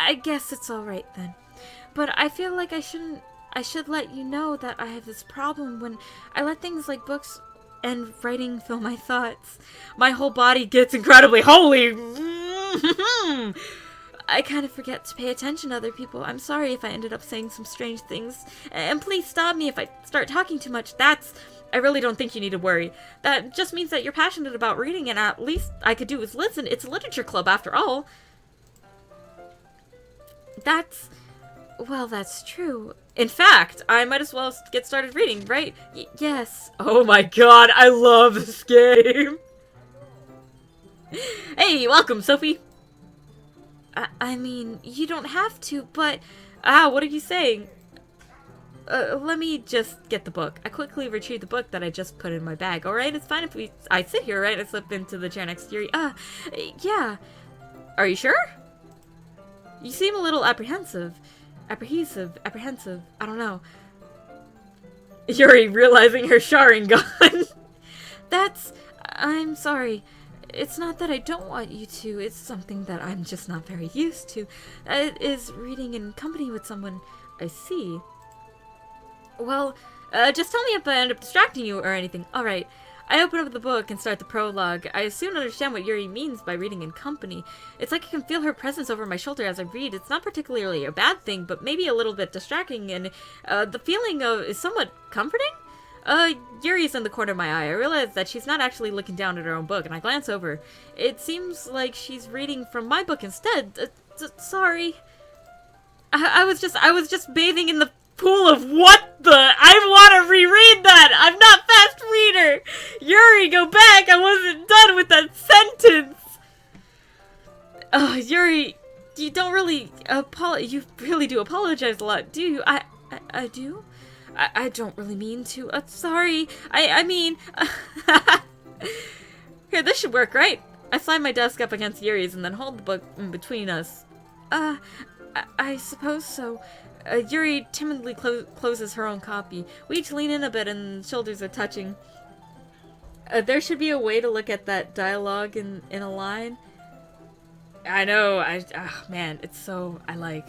I guess it's alright then. But I feel like I should let you know that I have this problem when I let things like books and writing fill my thoughts. My whole body gets incredibly holy. I kind of forget to pay attention to other people. I'm sorry if I ended up saying some strange things. And please stop me if I start talking too much. I really don't think you need to worry. That just means that you're passionate about reading, and at least I could do is listen. It's a literature club after all. Well, that's true. In fact, I might as well get started reading, right? Yes. Oh my god, I love this game. Hey, welcome, Sophie. I mean, you don't have to, but... what are you saying? Let me just get the book. I quickly retrieve the book that I just put in my bag. Alright, it's fine if I sit here, right? I slip into the chair next to Yuri. Yeah. Are you sure? You seem a little apprehensive. Apprehensive. I don't know. Yuri realizing her Sharingan. I'm sorry. It's not that I don't want you to, it's something that I'm just not very used to. It is reading in company with someone. I see. Well, just tell me if I end up distracting you or anything. Alright. I open up the book and start the prologue. I soon understand what Yuri means by reading in company. It's like I can feel her presence over my shoulder as I read. It's not particularly a bad thing, but maybe a little bit distracting, and the feeling is somewhat comforting? Yuri's in the corner of my eye. I realize that she's not actually looking down at her own book, and I glance over. It seems like she's reading from my book instead. Sorry. I was just bathing in the pool of what the? I want to reread that! I'm not fast reader! Yuri, go back! I wasn't done with that sentence! Yuri, you don't really you really do apologize a lot, do you? I do? I don't really mean to. Sorry. I mean... Here, this should work, right? I slide my desk up against Yuri's and then hold the book in between us. I suppose so. Yuri timidly closes her own copy. We each lean in a bit and shoulders are touching. There should be a way to look at that dialogue in a line. I know, man, it's so... I like...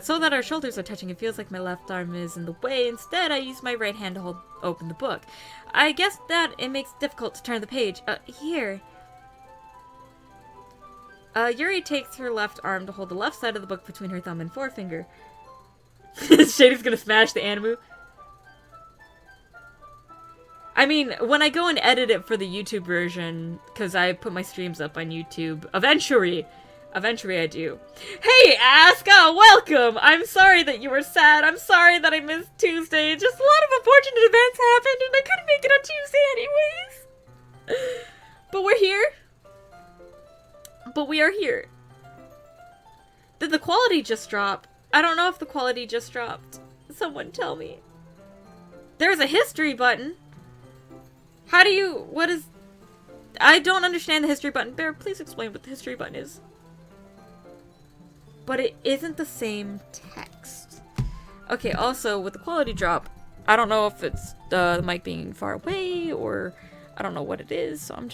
so that our shoulders are touching, it feels like my left arm is in the way. Instead, I use my right hand to hold open the book. I guess that it makes it difficult to turn the page. Here. Yuri takes her left arm to hold the left side of the book between her thumb and forefinger. Shady's gonna smash the Animu. I mean, when I go and edit it for the YouTube version, because I put my streams up on YouTube, eventually I do. Hey, Asuka, welcome! I'm sorry that you were sad. I'm sorry that I missed Tuesday. Just a lot of unfortunate events happened and I couldn't make it on Tuesday anyways. But we're here. But we are here. Did the quality just drop? I don't know if the quality just dropped. Someone tell me. There's a history button. How do you... What is... I don't understand the history button. Bear, please explain what the history button is. But it isn't the same text. Okay, also, with the quality drop, I don't know if it's the mic being far away or I don't know what it is, so I'm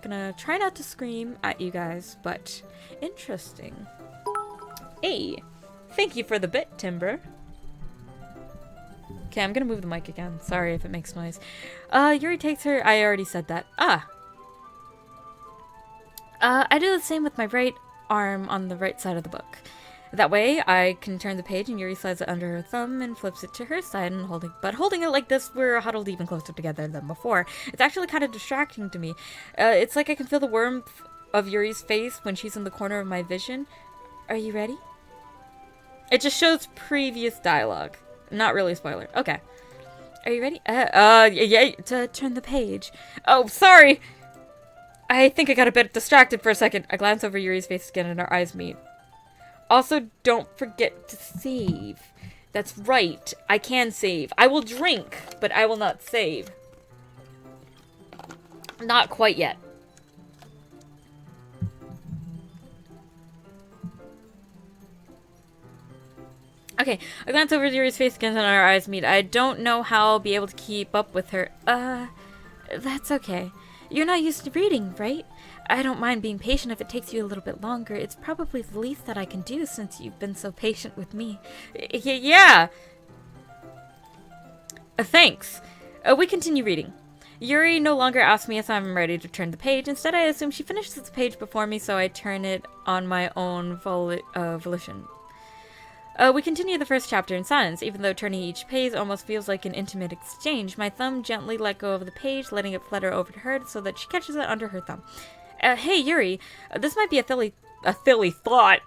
gonna try not to scream at you guys, but interesting. Hey, thank you for the bit, Timber. Okay, I'm gonna move the mic again. Sorry if it makes noise. Yuri takes her... I already said that. I do the same with my right arm on the right side of the book. That way, I can turn the page and Yuri slides it under her thumb and flips it to her side and holding it like this, we're huddled even closer together than before. It's actually kind of distracting to me. It's like I can feel the warmth of Yuri's face when she's in the corner of my vision. Are you ready? It just shows previous dialogue. Not really a spoiler. Okay. Are you ready? Yeah, to turn the page. Oh, sorry! I think I got a bit distracted for a second. I glance over Yuri's face again and our eyes meet. Also, don't forget to save. That's right. I can save. I will drink, but I will not save. Not quite yet. Okay, I glance over Yuri's face again and our eyes meet. I don't know how I'll be able to keep up with her. That's okay. You're not used to reading, right? I don't mind being patient if it takes you a little bit longer. It's probably the least that I can do since you've been so patient with me. Yeah! Thanks. We continue reading. Yuri no longer asks me if I'm ready to turn the page. Instead, I assume she finishes the page before me, so I turn it on my own volition. We continue the first chapter in silence. Even though turning each page almost feels like an intimate exchange, my thumb gently let go of the page, letting it flutter over to her so that she catches it under her thumb. Hey, Yuri, this might be a silly thought.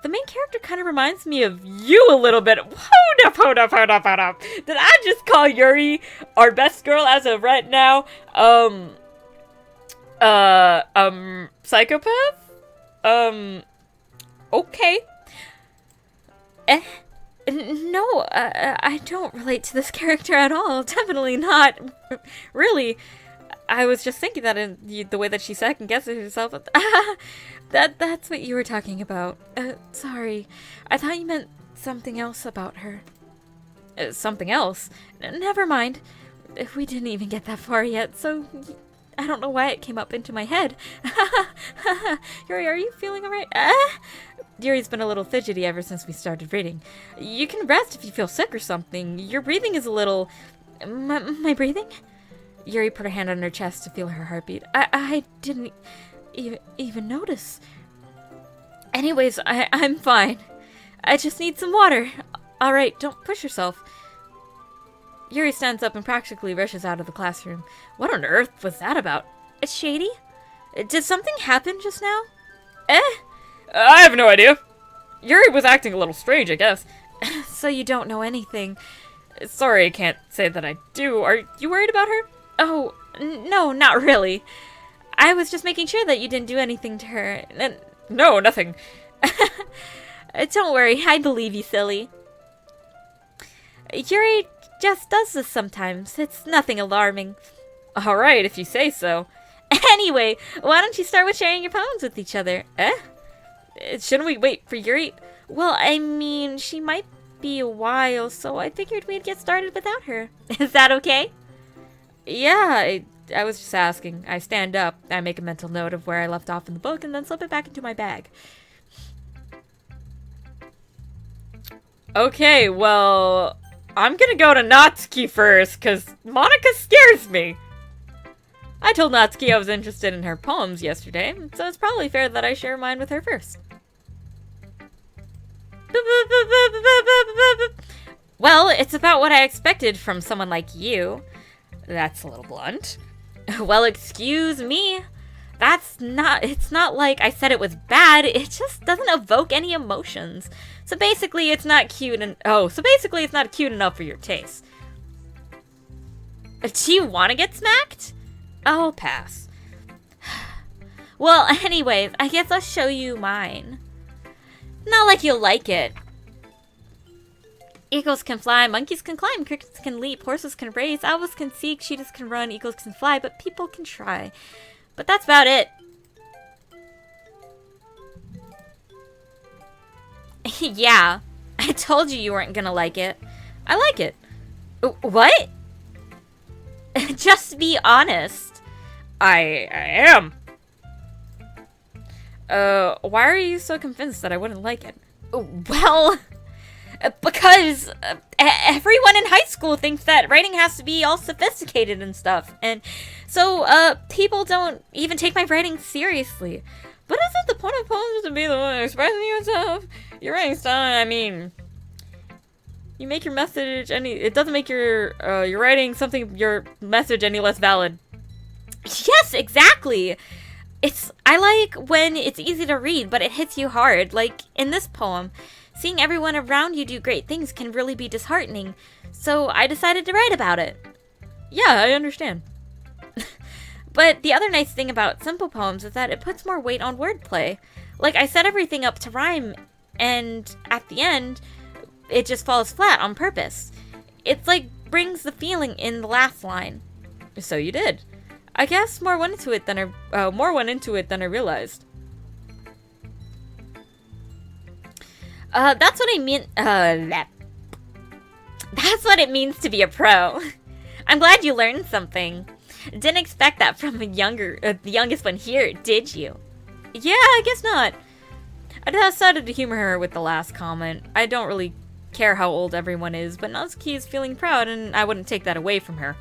The main character kind of reminds me of you a little bit. Hold up. Did I just call Yuri our best girl as of right now? Psychopath? Okay. No, I don't relate to this character at all. Definitely not. Really. I was just thinking that in the way that she second guesses herself. That's what you were talking about. Sorry. I thought you meant something else about her. Something else? Never mind. We didn't even get that far yet, so I don't know why it came up into my head. Yuri, are you feeling alright? Yuri's been a little fidgety ever since we started reading. You can rest if you feel sick or something. Your breathing is a little... My breathing? Yuri put her hand on her chest to feel her heartbeat. I didn't even notice. Anyways, I'm fine. I just need some water. Alright, don't push yourself. Yuri stands up and practically rushes out of the classroom. What on earth was that about? Shady? Did something happen just now? I have no idea. Yuri was acting a little strange, I guess. So you don't know anything. Sorry, I can't say that I do. Are you worried about her? Oh, no, not really. I was just making sure that you didn't do anything to her. No, nothing. Don't worry, I believe you, silly. Yuri just does this sometimes. It's nothing alarming. Alright, if you say so. Anyway, why don't you start with sharing your poems with each other? Shouldn't we wait for Yuri? Well, I mean, she might be a while, so I figured we'd get started without her. Is that okay? Yeah, I was just asking. I stand up, I make a mental note of where I left off in the book, and then slip it back into my bag. Okay, well, I'm gonna go to Natsuki first, because Monika scares me. I told Natsuki I was interested in her poems yesterday, so it's probably fair that I share mine with her first. Well, it's about what I expected from someone like you. That's a little blunt. Well, excuse me. It's not like I said it was bad, it just doesn't evoke any emotions. So basically it's not cute it's not cute enough for your taste. Do you want to get smacked? I'll pass. Well, anyways, I guess I'll show you mine. Not like you'll like it. Eagles can fly, monkeys can climb, crickets can leap, horses can race, owls can seek, cheetahs can run, eagles can fly, but people can try. But that's about it. Yeah, I told you weren't gonna like it. I like it. What? Just be honest. I am. Why are you so convinced that I wouldn't like it? Well... because everyone in high school thinks that writing has to be all sophisticated and stuff, and so people don't even take my writing seriously. But isn't the point of poems to be the one expressing yourself? Your writing style, I mean, you make your message it doesn't make your your message any less valid. Yes, exactly. I like when it's easy to read, but it hits you hard. Like in this poem. Seeing everyone around you do great things can really be disheartening, so I decided to write about it. Yeah, I understand. But the other nice thing about simple poems is that it puts more weight on wordplay. Like, I set everything up to rhyme, and at the end, it just falls flat on purpose. It's like brings the feeling in the last line. So you did. I guess more went into it than I realized. That's what I mean. That's what it means to be a pro. I'm glad you learned something. Didn't expect that from the youngest one here, did you? Yeah, I guess not. I decided to humor her with the last comment. I don't really care how old everyone is, but Natsuki is feeling proud, and I wouldn't take that away from her.